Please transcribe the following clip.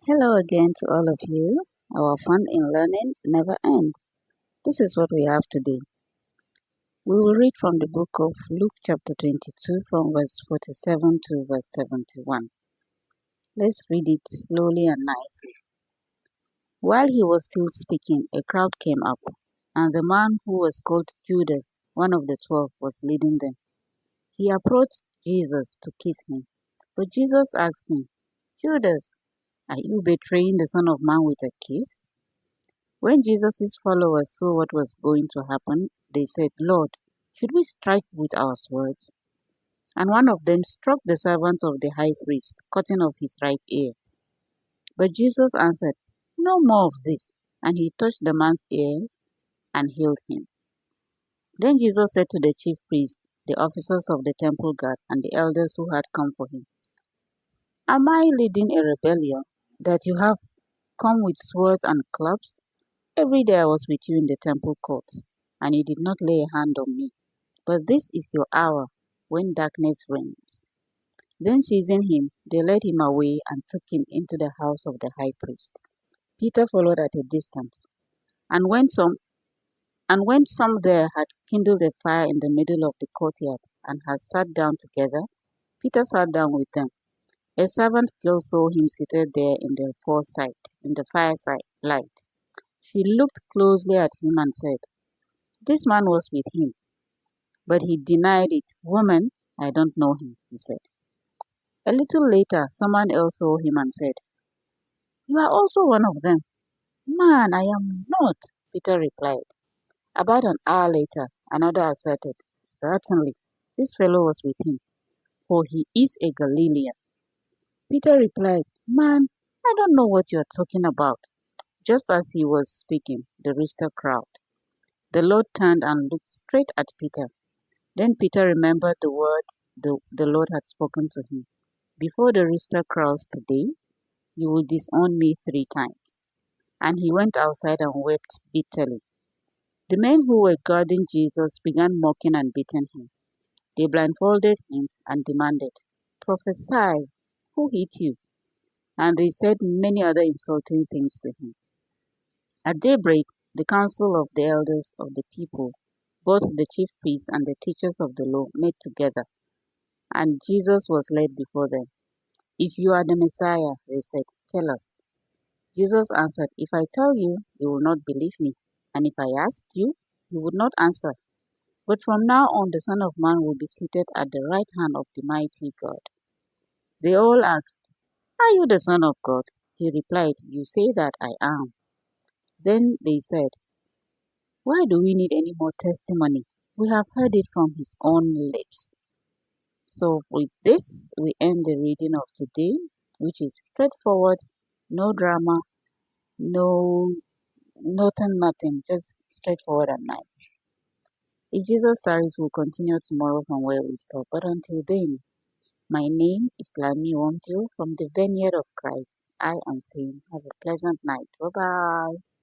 Hello again to all of you. Our fun in learning never ends. This is what we have today. We will read from the book of Luke, chapter 22, from verse 47 to verse 71. Let's read it slowly and nicely. While he was still speaking, a crowd came up, and the man who was called Judas, one of the 12, was leading them. He approached Jesus to kiss him, but Jesus asked him, Judas, are you betraying the Son of Man with a kiss? When Jesus' followers saw what was going to happen, they said, Lord, should we strike with our swords? And one of them struck the servant of the high priest, cutting off his right ear. But Jesus answered, No more of this. And he touched the man's ear and healed him. Then Jesus said to the chief priests, the officers of the temple guard, and the elders who had come for him, Am I leading a rebellion that you have come with swords and clubs? Every day I was with you in the temple courts, and you did not lay a hand on me. But this is your hour when darkness reigns. Then seizing him, they led him away and took him into the house of the high priest. Peter followed at a distance. And when some there had kindled a fire in the middle of the courtyard and had sat down together, Peter sat down with them. A servant girl saw him seated there in the fireside light. She looked closely at him and said, This man was with him. But he denied it. Woman, I don't know him, he said. A little later, someone else saw him and said, You are also one of them. Man, I am not, Peter replied. About an hour later, another asserted, Certainly, this fellow was with him, for he is a Galilean. Peter replied, Man, I don't know what you are talking about. Just as he was speaking, the rooster crowed. The Lord turned and looked straight at Peter. Then Peter remembered the word the Lord had spoken to him. Before the rooster crows today, you will disown me 3 times. And he went outside and wept bitterly. The men who were guarding Jesus began mocking and beating him. They blindfolded him and demanded, Prophesy, who hit you? And they said many other insulting things to him. At daybreak, the council of the elders of the people, both the chief priests and the teachers of the law, met together, and Jesus was led before them. If you are the Messiah, they said, tell us. Jesus answered, If I tell you, you will not believe me, and if I asked you, you would not answer. But from now on, the Son of Man will be seated at the right hand of the mighty God. They all asked, Are you the Son of God? He replied, You say that I am. Then they said, Why do we need any more testimony? We have heard it from his own lips. So with this, we end the reading of today, which is straightforward, no drama, no nothing, just straightforward and nice. If Jesus tarries, we'll continue tomorrow from where we stop. But until then, my name is Lami Womdio from the Vineyard of Christ. I am saying have a pleasant night. Bye bye.